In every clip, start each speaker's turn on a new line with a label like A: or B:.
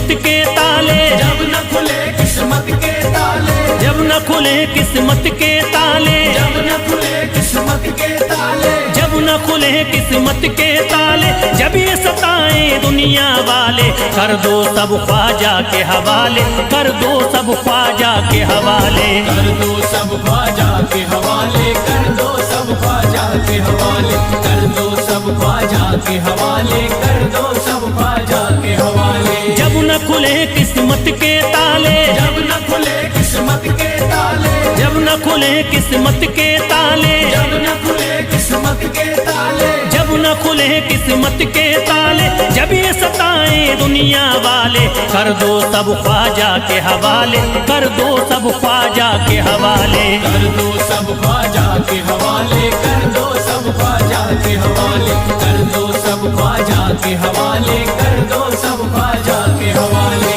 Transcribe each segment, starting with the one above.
A: किस्मत के ताले,
B: जब न खुले किस्मत के ताले,
A: जब न खुले किस्मत के ताले,
B: जब न खुले किस्मत के ताले,
A: जब न खुले किस्मत के ताले, जब ये सताएं दुनिया वाले, कर दो सब ख्वाजा के हवाले, कर दो सब ख्वाजा के हवाले,
B: कर दो सब ख्वाजा के हवाले, कर दो सब ख्वाजा के हवाले, कर दो सब ख्वाजा के हवाले, कर दो सब ख्वाजा के हवाले।
A: जब न खुले किस्मत के ताले,
B: जब न खुले किस्मत के ताले,
A: जब न खुले किस्मत के ताले,
B: जब न खुले किस्मत के ताले,
A: जब न खुले किस्मत के ताले, जब ये सताएं दुनिया वाले, कर दो सब ख्वाजा के हवाले, कर दो सब ख्वाजा के हवाले,
B: कर दो सब ख्वाजा के हवाले, कर दो सब ख्वाजा के हवाले, कर दो सब ख्वाजा के हवाले, कर दो सब ख्वाजा के हवाले।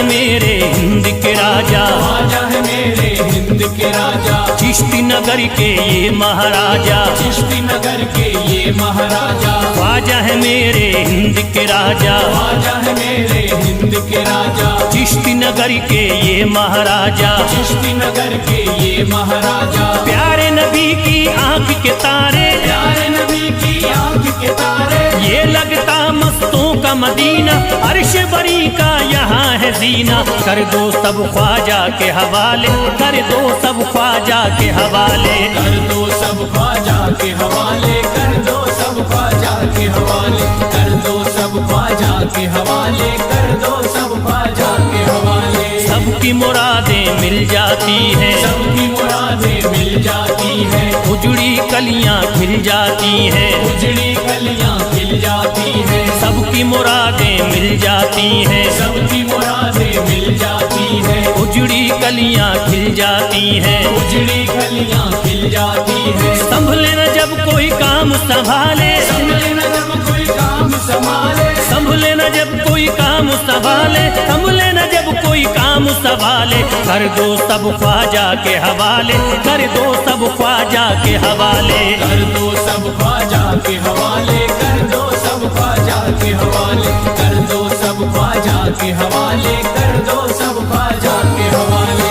A: मेरे हिंद के राजा,
B: ख्वाजा है मेरे हिंद के राजा,
A: चिश्ती नगर के ये महाराजा,
B: चिश्ती नगर के ये महाराजा,
A: ख्वाजा है मेरे हिंद के राजा,
B: ख्वाजा है मेरे हिंद के राजा,
A: चिश्ती नगर के ये महाराजा,
B: चिश्ती नगर के ये महाराजा,
A: प्यारे नबी की आंख के तारे,
B: प्यारे नबी की आंख के तारे,
A: ये लगता मस्तों का मदीना, अर्श बरी का यहाँ है जीना, कर दो सब ख्वाजा के हवाले, कर दो सब ख्वाजा के हवाले,
B: कर दो सब ख्वाजा के हवाले, कर दो सब ख्वाजा के हवाले, कर दो सब ख्वाजा के हवाले, कर दो सब ख्वाजा के हवाले।
A: सबकी मुरादें मिल जाती हैं,
B: सबकी मुरादें मिल जाती हैं,
A: उजड़ी कलियां खिल जाती हैं,
B: उजड़ी कलियां खिल जाती हैं,
A: सबकी मुरादें मिल जाती हैं,
B: सबकी मुरादें मिल जाती हैं,
A: उजड़ी कलियां खिल जाती हैं,
B: उजड़ी कलियां खिल जाती हैं।
A: संभले न जब कोई काम संभाले,
B: संभले न जब कोई काम संभाले,
A: संभले न जब कोई काम संभाले, संभले न जब कोई काम संभाले, कर दो सब ख्वाजा के हवाले, कर दो सब ख्वाजा के हवाले,
B: कर दो सब ख्वाजा के हवाले, कर दो सब ख्वाजा के हवाले, कर दो सब ख्वाजा के हवाले, कर दो सब ख्वाजा के हवाले।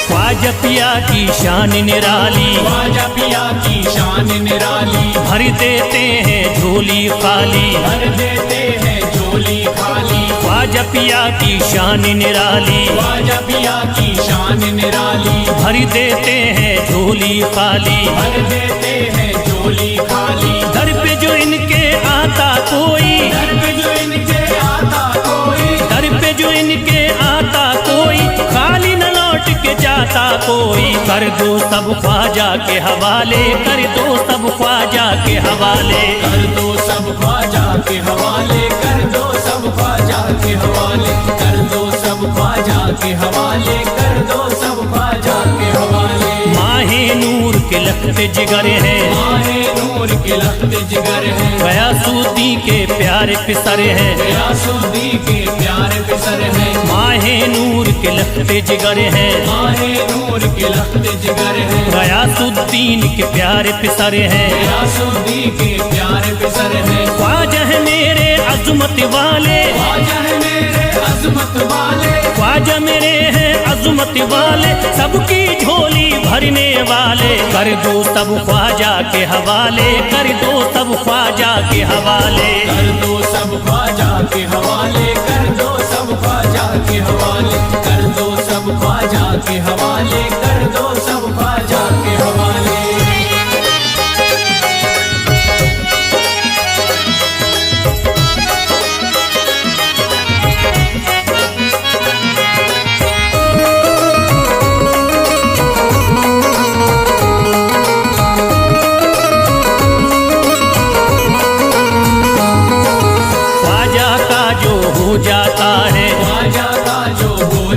A: ख्वाजा पिया की शान निराली,
B: ख्वाजा पिया की शान निराली,
A: भर देते हैं झोली खाली,
B: भर देते हैं झोली खाली,
A: ख्वाजा पिया की शान निराली,
B: ख्वाजा पिया की शान निराली,
A: भर देते हैं झोली खाली,
B: भर देते हैं झोली खाली,
A: दर पे जो इनके आता कोई,
B: दर पे जो इनके आता कोई,
A: दर पे जो इनके आता कोई, खाली न लौट के जाता कोई, कर दो सब ख्वाजा के हवाले, कर दो सब ख्वाजा के हवाले,
B: कर दो सब ख्वाजा के हवाले, कर दो सब ख्वाजा के हवाले, कर दो सब ख्वाजा के हवाले, कर दो सब ख्वाजा के हवाले।
A: माहे नूर के लखते जिगर है,
B: माहे नूर के लखते जिगर है,
A: गयासुद्दीन के प्यारे पिसर है,
B: गयासुद्दीन के प्यारे पिसर है,
A: माहे नूर के लखते जिगर है,
B: माहे नूर के लखते जिगर है,
A: गयासुद्दीन के प्यारे पिसर है,
B: गयासुद्दीन के प्यारे पिसर है।
A: ख्वाजा है मेरे अज़मत वाले,
B: ख्वाजा है मेरे अज़मत वाले,
A: ख्वाजा मेरे हैं अज़मत वाले, सबकी झोली भरने वाले, कर दो सब ख्वाजा के हवाले, कर दो सब ख्वाजा के हवाले,
B: कर दो सब ख्वाजा के हवाले, कर दो सब ख्वाजा के हवाले, कर दो सब ख्वाजा के हवाले, कर दो सब ख्वाजा के हवाले।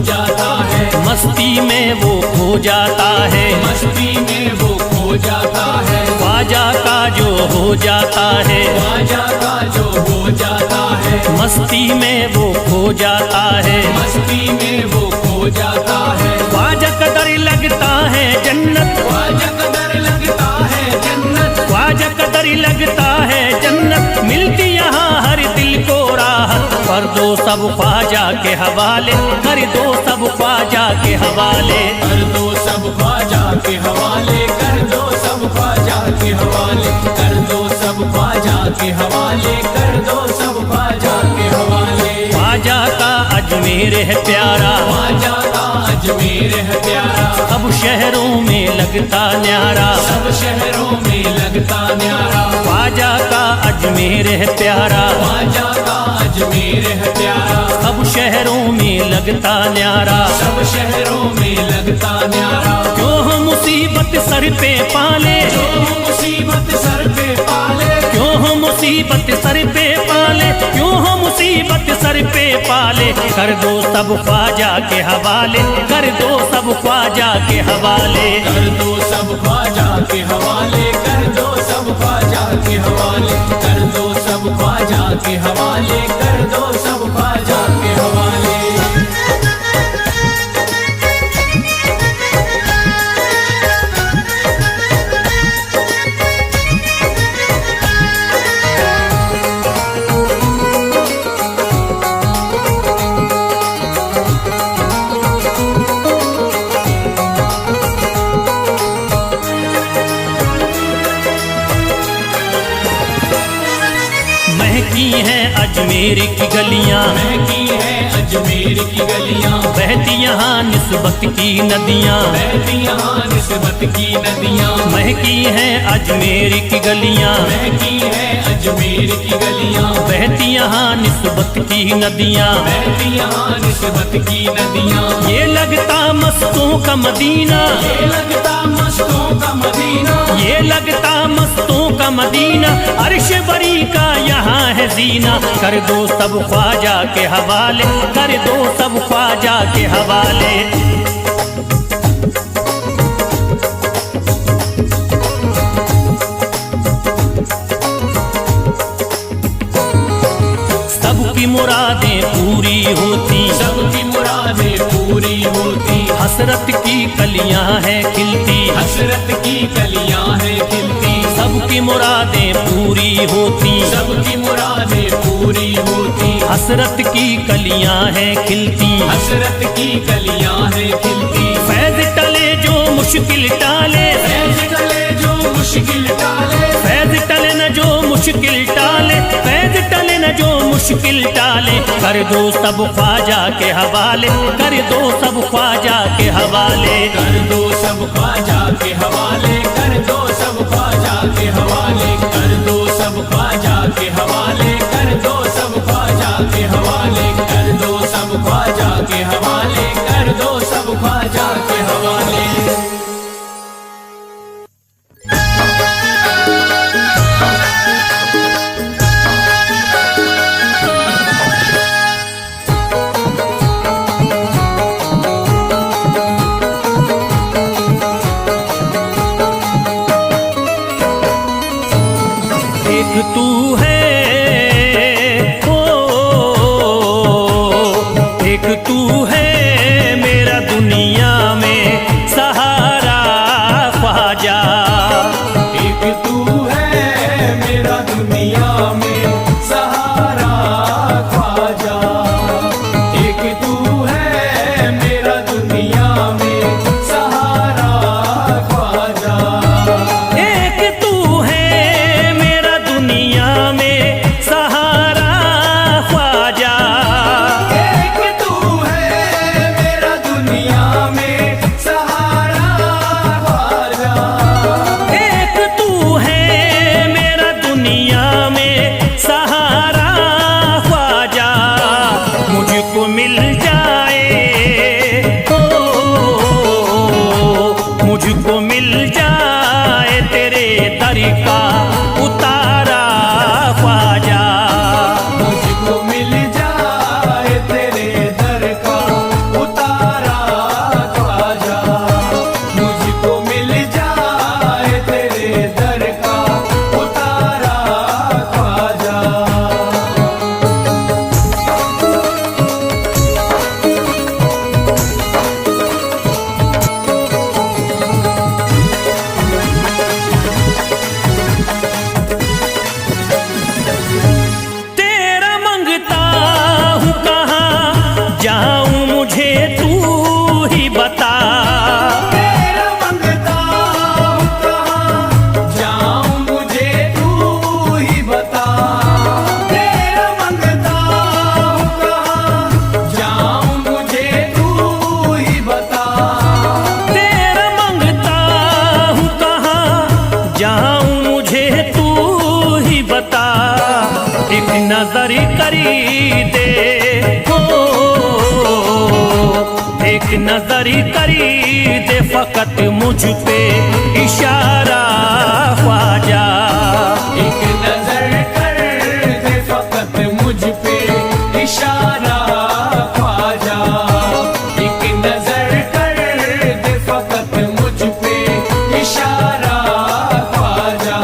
B: जाता है,
A: मस्ती में वो खो जाता है,
B: मस्ती में वो खो जाता है,
A: ख्वाजा का जो हो जाता है,
B: ख्वाजा का जो हो जाता है,
A: मस्ती में वो खो जाता है,
B: मस्ती में वो खो जाता है,
A: ख्वाजा कदर लगता है जन्नत,
B: ख्वाजा कदर लगता है जन्नत,
A: ख्वाजा कदर लगता है जन्नत, मिलती यहाँ हर दिल को राहत, कर दो सब ख्वाजा के हवाले, कर दो सब ख्वाजा के हवाले,
B: कर दो सब ख्वाजा के हवाले, कर दो सब ख्वाजा के हवाले, कर दो सब ख्वाजा के हवाले, कर दो सब ख्वाजा के हवाले।
A: ख्वाजा का अजमेर है प्यारा,
B: ख्वाजा का अजमेर है प्यारा,
A: सब शहरों में लगता न्यारा,
B: सब शहरों में लगता न्यारा,
A: ख्वाजा का अजमेर है प्यारा,
B: ख्वाजा का अजमेर है प्यारा,
A: सब शहरों में लगता न्यारा,
B: सब शहरों में लगता न्यारा,
A: क्यों हम मुसीबत सर पे पाले,
B: जो मुसीबत सर पे पाले,
A: क्यों हम मुसीबत सर पे पाले, क्यों हम मुसीबत सर पे पाले, कर दो सब ख्वाजा के हवाले, कर दो सब ख्वाजा के हवाले,
B: कर दो सब ख्वाजा के हवाले, कर दो सब ख्वाजा के हवाले, कर दो सब ख्वाजा के हवाले, कर दो सब ख्वाजा के हवाले।
A: महकी हैं अजमेर की गलियां,
B: महकी है अजमेर की गलियां,
A: बहती यहाँ निस्बत की नदियां,
B: बहती यहाँ निस्बत की नदियां,
A: महकी हैं अजमेर की गलियां,
B: महकी है अजमेर की गलियां,
A: बहती यहाँ निस्बत की नदियां,
B: बहती यहाँ निस्बत की नदियां,
A: ये लगता मस्तों का मदीना,
B: ये लगता मस्तों का मदीना,
A: ये लगता मस्तों का मदीना, अर्श बरी का यहाँ है जीना, कर दो सब ख्वाजा के हवाले, कर दो सब ख्वाजा के हवाले। सबकी मुरादें पूरी होती,
B: सबकी मुरादें पूरी होती,
A: हसरत की कलियां हैं खिलती,
B: हसरत की कलियां हैं खिलती,
A: सबकी मुरादें पूरी होती,
B: सबकी मुरादें पूरी होती,
A: हसरत की कलियां हैं खिलती,
B: हसरत की कलियां हैं खिलती,
A: फैज टले जो मुश्किल टाले,
B: फैज टले जो मुश्किल टाले,
A: फैज टले न जो मुश्किल टाले, फैज टले न जो मुश्किल टाले, कर दो सब ख्वाजा के हवाले, कर दो सब ख्वाजा के हवाले,
B: कर दो सब ख्वाजा के हवाले, कर दो सब ख्वाजा के हवाले, कर दो सब ख्वाजा के हवाले, कर दो सब ख्वाजा के हवाले, कर दो सब ख्वाजा के हवाले, कर दो सब ख्वाजा के हवाले।
A: नजर करी दे फकत मुझ पे इशारा ख्वाजा।
B: एक नजर कर दे फकत मुझ पे इशारा ख्वाजा। एक नजर कर दे फकत मुझ पे इशारा ख्वाजा।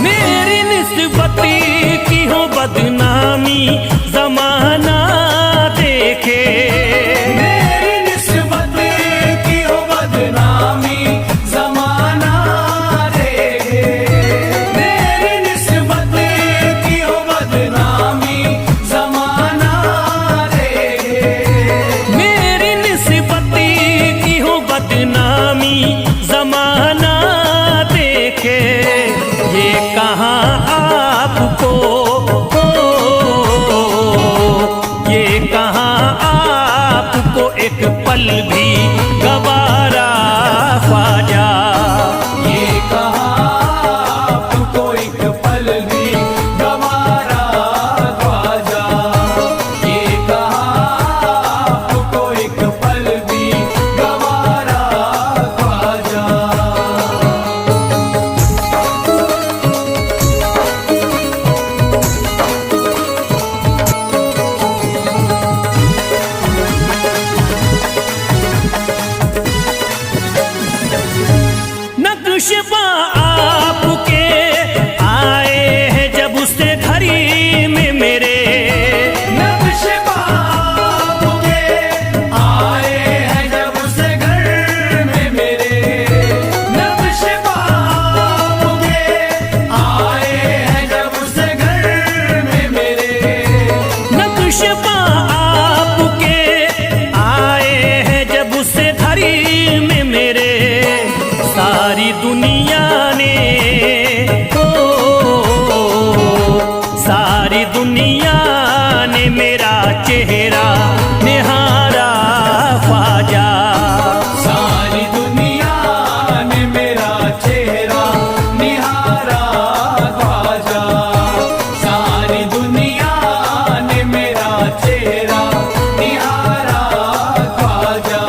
A: मेरी निस्बती की हो बदनामी जमाना देखे।
B: मेरी निस्बत की हो बदनामी जमाना देखे। मेरी निस्बत की हो बदनामी जमाना देखे।
A: मेरी निस्बती की हो बदनामी जमाना देखे। ये कहाँ आपको ये कहाँ आपको एक पल भी गवारा ख्वाजा।
B: ये कहाँ आपको एक पल भी गवारा ख्वाजा। ये कहाँ आपको एक पल भी गवारा ख्वाजा।
A: नक्शबा आपके आए हैं जब उससे घड़ी में मेरे।
B: नक्शबा आपके आए हैं जब उस घर में मेरे। नक्शबा आपके आए हैं जब उस घर में मेरे।
A: नक्शबा आपके आए हैं जब उससे घड़ी में मेरे। सारी दुनिया ने सारी दुनिया ने मेरा चेहरा निहारा ख्वाजा।
B: सारी दुनिया ने मेरा चेहरा निहारा ख्वाजा। सारी दुनिया ने मेरा चेहरा निहारा ख्वाजा।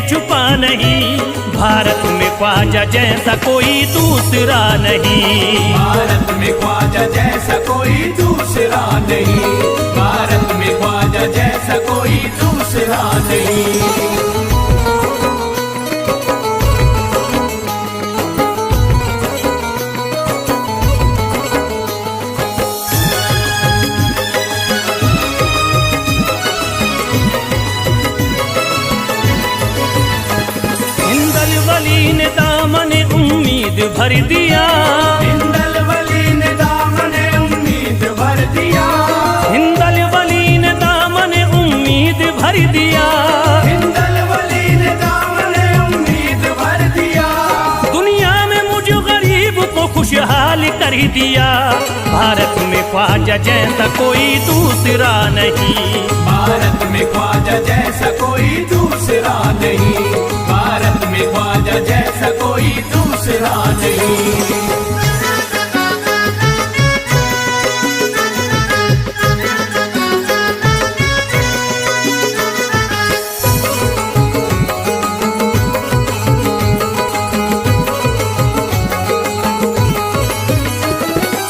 A: छुपा नहीं। भारत में ख्वाजा जैसा कोई दूसरा नहीं।
B: भारत में ख्वाजा जैसा कोई दूसरा नहीं। भारत में ख्वाजा जैसा कोई दूसरा नहीं।
A: हिंदल वली ने दामन उम्मीद भर दिया।
B: हिंदल वली ने दामन उम्मीद भर दिया।
A: हिंदल वली ने दामन उम्मीद भर दिया।
B: हिंदल वली ने दामन उम्मीद भर दिया।
A: दुनिया में मुझ गरीब को खुशहाल कर दिया। भारत में ख्वाजा जैसा कोई दूसरा नहीं।
B: भारत में ख्वाजा जैसा कोई दूसरा नहीं। भारत में ख्वाजा जैसा कोई दूसरा नहीं।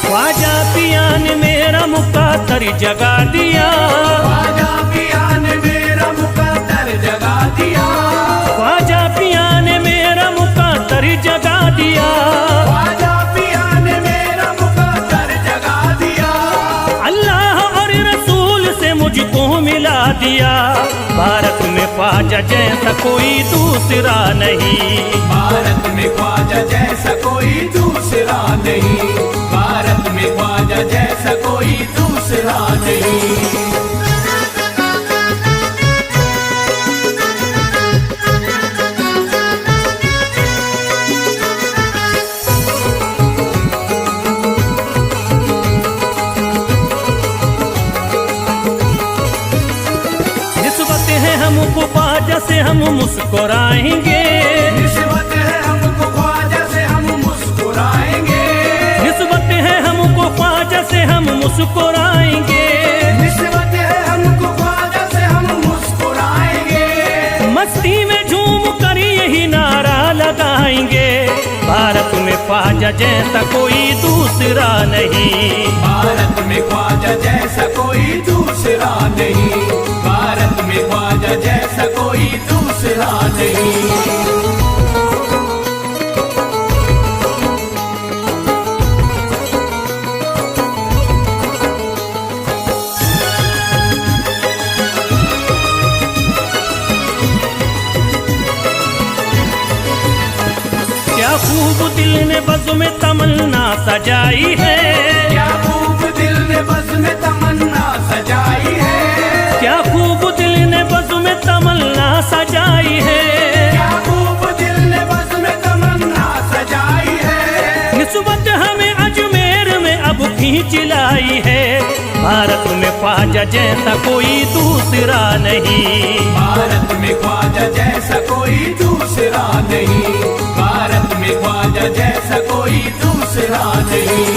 A: ख्वाजा पिया ने मेरा मुकद्दर जगा दिया।
B: ख्वाजा पिया ने मेरा मुकद्दर जगा दिया।
A: ख्वाजा पिया ने मेरा मुकद्दर जगा दिया।
B: ख्वाजा पिया ने मेरा मुकद्दर जगा दिया।
A: अल्लाह और रसूल से मुझको मिला दिया। भारत में ख्वाजा जैसा कोई दूसरा नहीं।
B: भारत में ख्वाजा जैसा कोई दूसरा नहीं। भारत में ख्वाजा जैसा कोई दूसरा नहीं।
A: निस्बत है हमको ख्वाजा से हम मुस्कुराएंगे।
B: निस्बत है हमको ख्वाजा से हम मुस्कुराएंगे।
A: निस्बत है हमको ख्वाजा से हम मुस्कुराएंगे।
B: निस्बत है हमको ख्वाजा से हम मुस्कुराएंगे।
A: मस्ती में झूम कर यही नारा लगाएंगे। भारत में ख्वाजा जैसा कोई दूसरा नहीं।
B: भारत में ख्वाजा जैसा कोई दूसरा नहीं। भारत में ख्वाजा जैसा कोई दूसरा नहीं।
A: क्या खूब दिल ने बज़्म में तमन्ना सजाई है।
B: क्या खूब दिल ने बज़्म में तमन्ना सजाई है।
A: क्या खूब दिल ने बज़्म में तमन्ना सजाई है।
B: क्या खूब दिल ने बज़्म में तमन्ना सजाई है।
A: निस्बत हमें अजमेर में अब खींच लाई है। भारत में ख्वाजा जैसा कोई दूसरा नहीं।
B: भारत में ख्वाजा जैसा कोई दूसरा नहीं। भारत में ख्वाजा जैसा कोई दूसरा नहीं।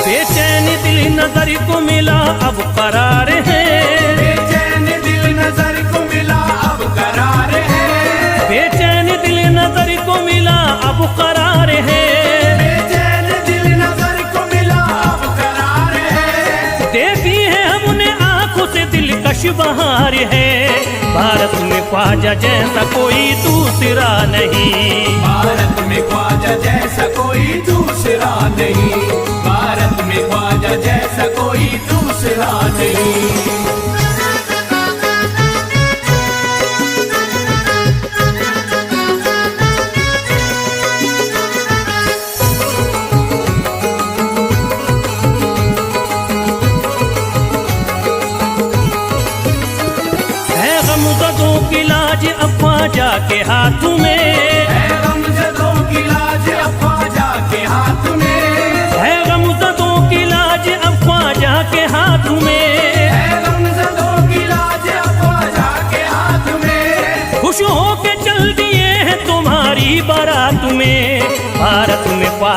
A: बेचैन दिल नजर को मिला अब करार है।
B: बेचैन दिल नजर को मिला अब करार है।
A: बेचैन दिल नजर को मिला अब करार है।
B: बेचैन दिल नजर को मिला अब करार है।
A: देखी है हमने आंखों से दिलकश बहार है। भारत में ख्वाजा जैसा कोई दूसरा नहीं।
B: भारत में ख्वाजा जैसा कोई दूसरा नहीं। भारत में ख्वाजा जैसा कोई दूसरा नहीं।
A: है गमज़दों की लाज अब ख्वाजा के हाथ में।
B: है गमज़दों की लाज अब ख्वाजा के हाथ में।
A: है गमज़दों की लाज अब ख्वाजा के हाथ में।
B: है गमज़दों की लाज अब ख्वाजा के हाथ में।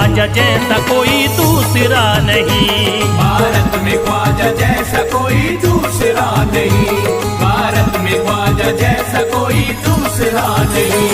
A: ख्वाजा जैसा कोई दूसरा नहीं।
B: भारत में ख्वाजा जैसा कोई दूसरा नहीं, भारत में ख्वाजा जैसा कोई दूसरा नहीं।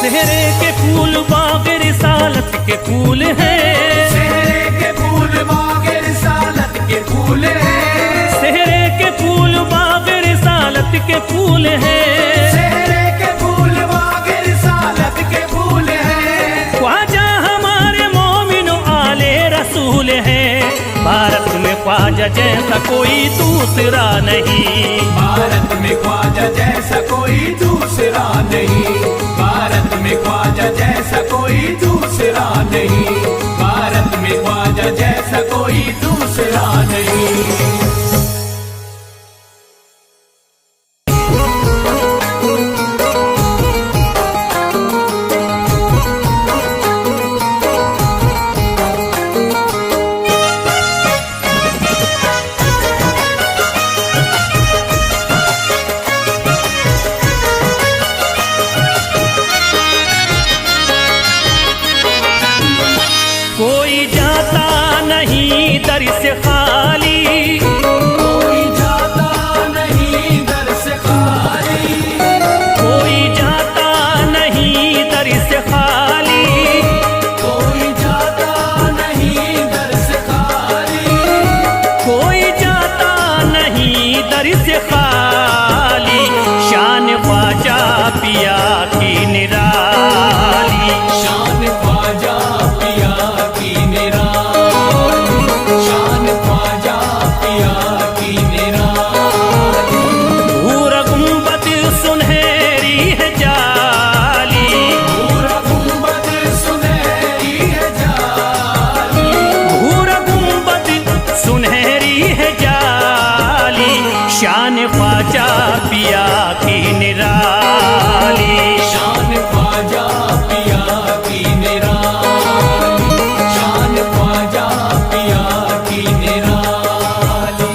A: सेहरे के फूल बाग रिसालत के फूल हैं,
B: सेहरे के फूल बाग रिसालत के फूल हैं,
A: सेहरे के फूल बाग रिसालत के फूल हैं,
B: सेहरे के फूल बाग रिसालत के फूल हैं।
A: ख्वाजा हमारे मोमिनो आले रसूल हैं। भारत में ख्वाजा जैसा कोई दूसरा नहीं।
B: भारत में ख्वाजा जैसा कोई दूसरा नहीं, भारत में ख्वाजा जैसा कोई दूसरा नहीं, भारत में ख्वाजा जैसा कोई दूसरा नहीं।
A: कोई जाता नहीं दर से खाली,
B: कोई जाता नहीं दर से खाली,
A: कोई जाता नहीं दर से खाली,
B: कोई जाता नहीं दर से खाली,
A: कोई जाता नहीं दर से खाली। शान ख्वाजा पिया की निराली,
B: शान ख्वाजा पिया की निराली, शान ख्वाजा पिया की निराली।
A: भूर गुंबद सुनहरी है जाली,
B: भूर गुंबद सुनहरी है जाली,
A: भूर गुंबद सुनहरी है जाली। शान ख्वाजा पिया की निराली,
B: शान ख्वाजा पिया की निराली, शान ख्वाजा पिया की निराली।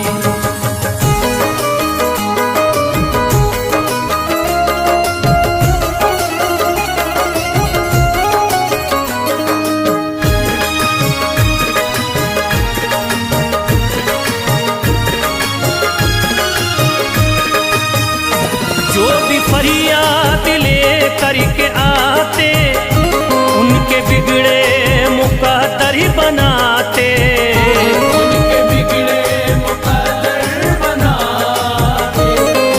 A: जो भी फरियाद ले करके आते उनके बिगड़े मुकद्दर बनाते,
B: उनके बिगड़े मुकद्दर बनाते,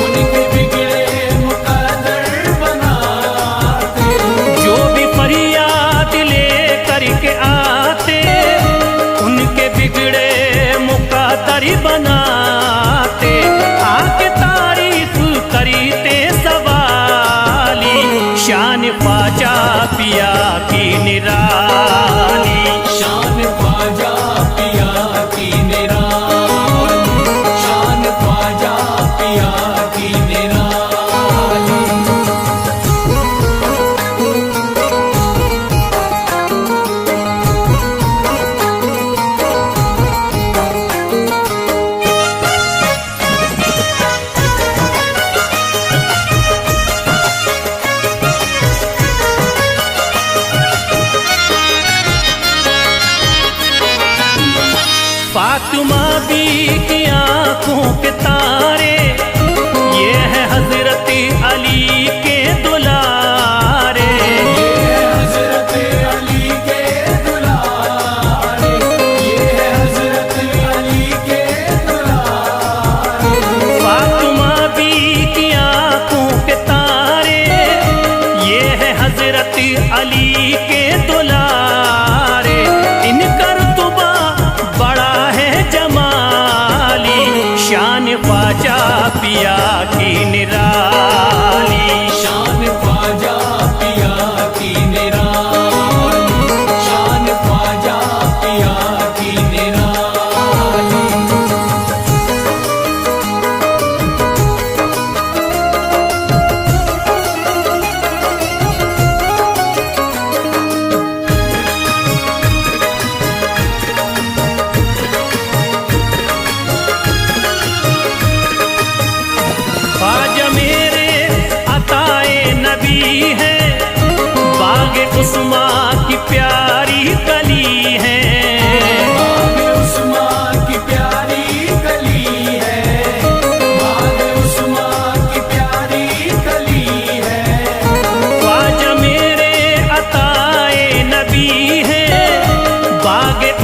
B: उनके बिगड़े मुकद्दर बनाते।
A: जो भी फरियाद ले करके आते उनके बिगड़े मुकद्दर बनाते। आके तारीफ करते सवाली, शान ख्वाजा पिया की निराली,
B: शान ख्वाजा पिया की निराली, शान ख्वाजा पिया की निराली।
A: फातिमा बी की आंखों के तारे, ये है हजरत अली के दुलारे,
B: ये है हजरत अली के दुलारे, ये है हजरत अली के दुलारे।
A: फातिमा बी की आंखों के तारे, ये है हजरत अली के दुलारे। इनका रुतबा बड़ा है जमाल,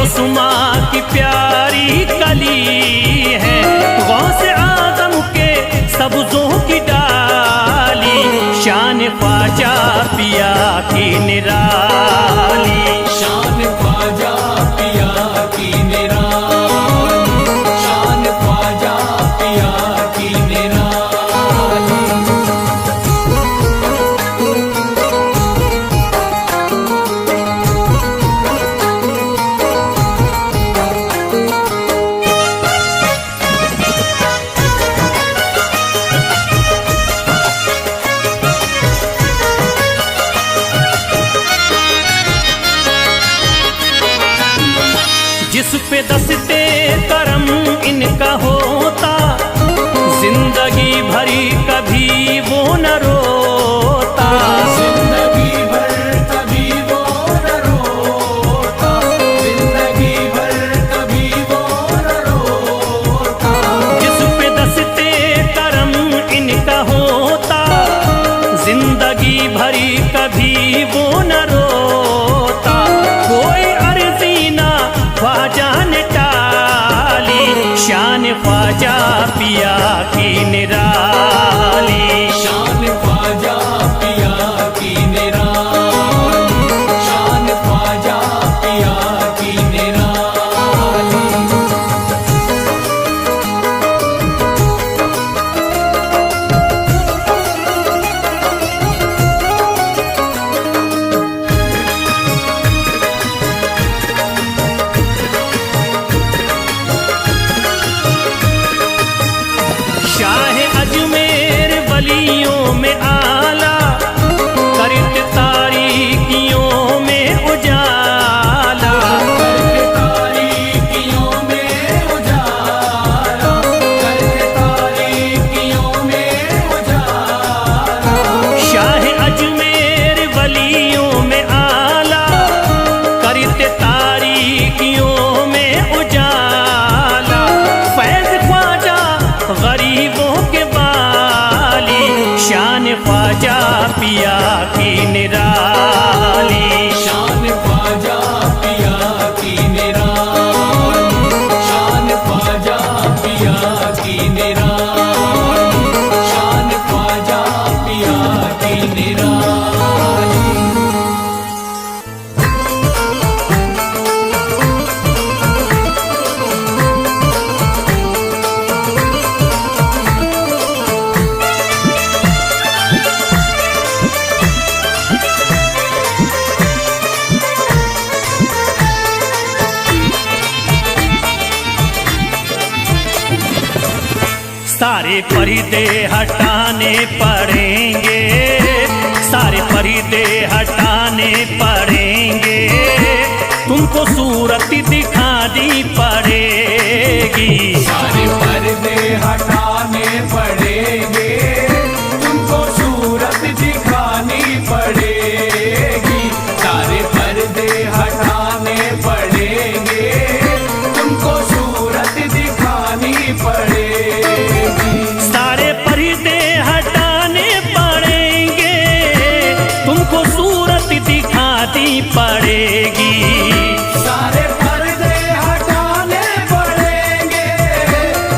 A: मासूमा की प्यारी कली है, गौस आदम के सब्जों की डाली, शान ख्वाजा पिया की निराली।
B: शान ख्वाजा पिया की निराली, शान ख्वाजा पिया की निराली।
A: जिस पे दस्ते करम इनका होता, जिंदगी भरी कभी वो न रोता।
B: जिंदगी भर कभी वो न रोता, जिंदगी भर कभी वो न रोता।
A: जिस पे दस्ते करम इनका होता, जिंदगी भरी कभी वो न रोता। कोई अर्जी ना ख्वाजा ने टाली, शान ख्वाजा पिया की निराली।
B: शान ख्वाजा पिया की निराली, शान ख्वाजा पिया की निराली।
A: शाह अजमेर वलियों में आला, करत तारीकियों में उजाला।
B: करके तारीकियों में उजाला, करके तारीकियों में उजाला।
A: शाह अजमेर वलियों में आला, करत तारीकियों में उजाला। फैज ख्वाजा गरीबों के बाली, शान ख्वाजा पिया की निराली।
B: शान ख्वाजा पिया की निराली, शान ख्वाजा पिया की निराली, शान ख्वाजा पिया की निराली।
A: सारे पर्दे हटाने पड़ेंगे, सारे पर्दे हटाने पड़ेंगे, तुमको सूरत दिखानी पड़ेगी।
B: सारे पर्दे हटाने पड़ेंगे, तुमको सूरत दिखानी पड़ेगी। सारे पर्दे हटाने पड़ेंगे, तुमको सूरत दिखानी पड़ेगी।
A: सारे पर्दे हटाने पड़ेंगे, तुमको सूरत दिखानी पड़ेगी।
B: सारे पर्दे हटाने पड़ेंगे,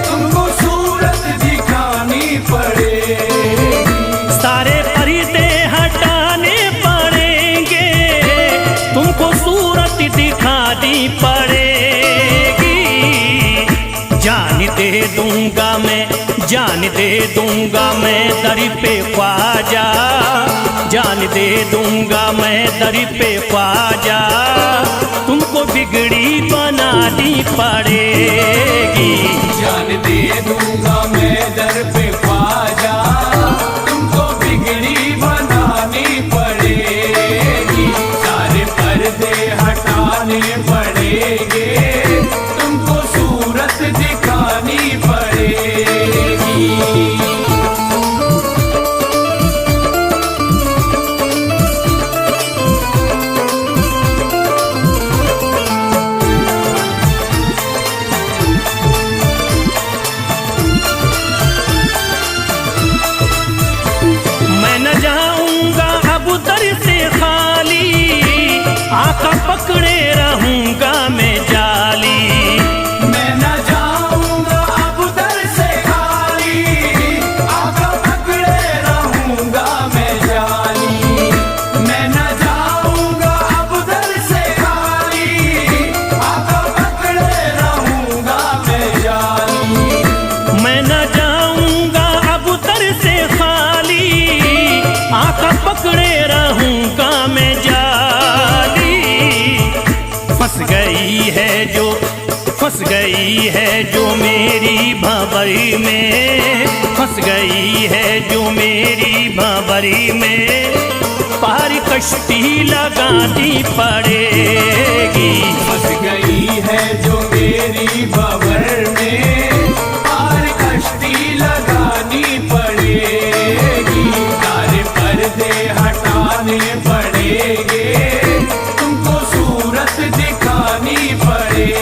B: तुमको सूरत दिखानी पड़ेगी।
A: सारे पर्दे हटाने पड़ेंगे, तुमको सूरत दिखानी पड़ेगी। जान दे दूंगा मैं, जान दे दूंगा मैं दर पे ख्वाजा, जान दे दूंगा मैं दर पे ख्वाजा, तुमको बिगड़ी बनानी पड़ेगी।
B: जान दे दूंगा मैं दर पे ख्वाजा, तुमको बिगड़ी बनानी पड़ेगी। सारे पर्दे हटाने पड़ेंगे, तुमको सूरत दिखानी पड़ेगी।
A: आका पकड़े रहूंगा मैं जा फंस गई है जो मेरी भंवरी में, फंस गई है जो मेरी भंवरी में, पार कश्ती लगानी पड़ेगी।
B: फंस गई है जो मेरी भंवर में, पार कश्ती लगानी पड़ेगी। सारे पर्दे हटाने पड़ेंगे, तुमको सूरत दिखानी पड़ेगी।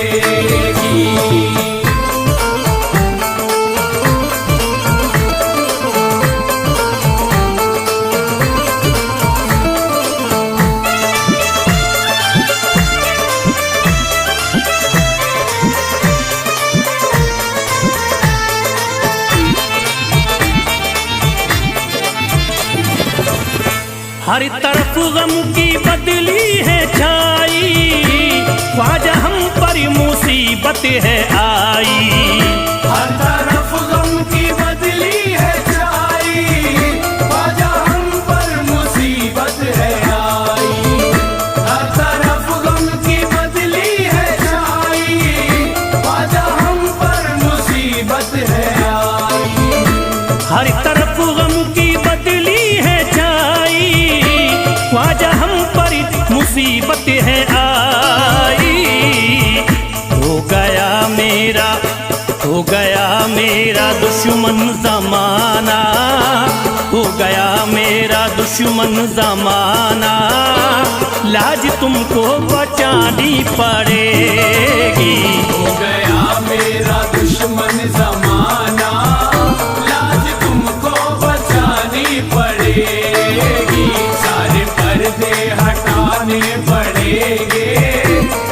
A: हर तरफ गम की बदली है छाई, ख्वाजा हम पर मुसीबत है आई।
B: हर तरफ गम की बदली है छाई, ख्वाजा हम पर मुसीबत है आई। हर तरफ गम की बदली है छाई, ख्वाजा हम पर मुसीबत है आई।
A: हर तरफ गम की बदली है छाई, ख्वाजा हम पर मुसीबत है आई। हो गया मेरा दुश्मन ज़माना, हो गया मेरा दुश्मन ज़माना, लाज तुमको बचानी पड़ेगी।
B: हो गया मेरा दुश्मन ज़माना, लाज तुमको बचानी पड़ेगी। सारे पर्दे हटाने पड़ेंगे,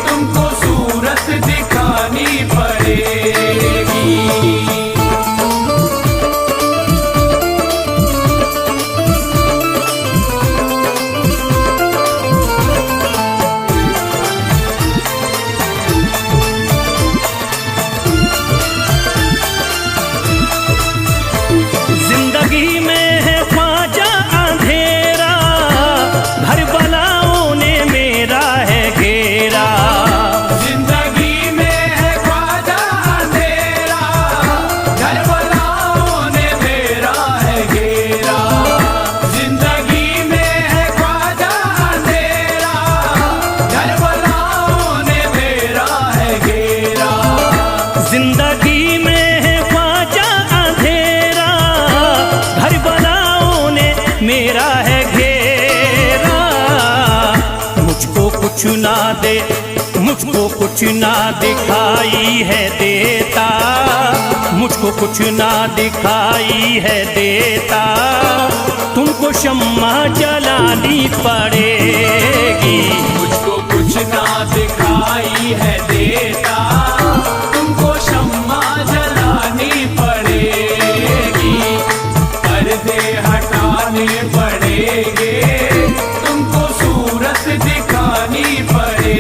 B: तुमको सूरत दिखानी पड़ेगी।
A: जिंदगी में है ख्वाजा अंधेरा, घर बलाओं ने मेरा है घेरा।
B: जिंदगी में है ख्वाजा अंधेरा, घर बलाओं ने मेरा है घेरा। जिंदगी में है ख्वाजा अंधेरा, घर बलाओं ने मेरा है घेरा।
A: जिंदगी में है ख्वाजा अंधेरा, घर बलाओं ने मेरा है घेरा। मुझको कुछ ना दिखाई है देता, मुझको कुछ ना दिखाई है देता, तुमको शम्मा जलानी पड़ेगी।
B: मुझको कुछ ना दिखाई है देता, तुमको शम्मा जलानी पड़ेगी। पर्दे हटाने पड़ेंगे, तुमको सूरत दिखानी पड़ेगी।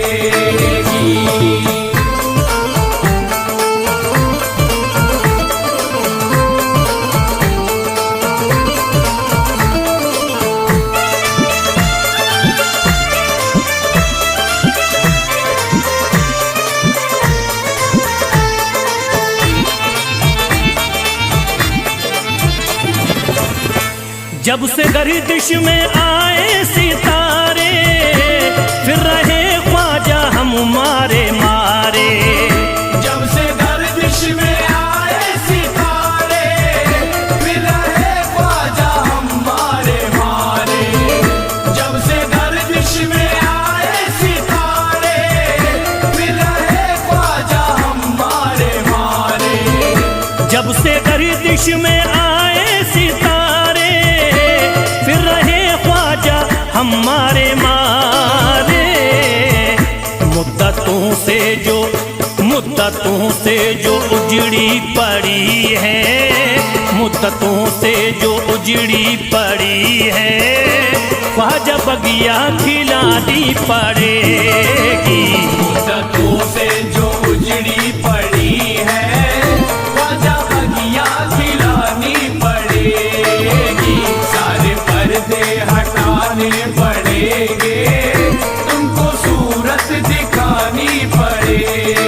A: जब से गर्दिश में आए सितारे, फिर रहे ख्वाजा हम मारे मारे।
B: जब से गर्दिश में आए सितारे, फिर रहे ख्वाजा हम मारे मारे। जब से गर्दिश में आए सितारे, फिर रहे ख्वाजा हम मारे मारे।
A: जब से गर्दिश में आए सितारे, फिर रहे ख्वाजा हमारे मारे। मुद्दतों से जो उजड़ी पड़ी है, मुद्दतों से जो उजड़ी पड़ी है, ख्वाजा बगिया खिलानी पड़ेगी।
B: मुद्दतों से जो उजड़ी पड़ी है, ख्वाजा बगिया खिलानी पड़ेगी। सारे पर्दे हटाने पड़ेंगे, तुमको सूरत दिखानी ही पड़े।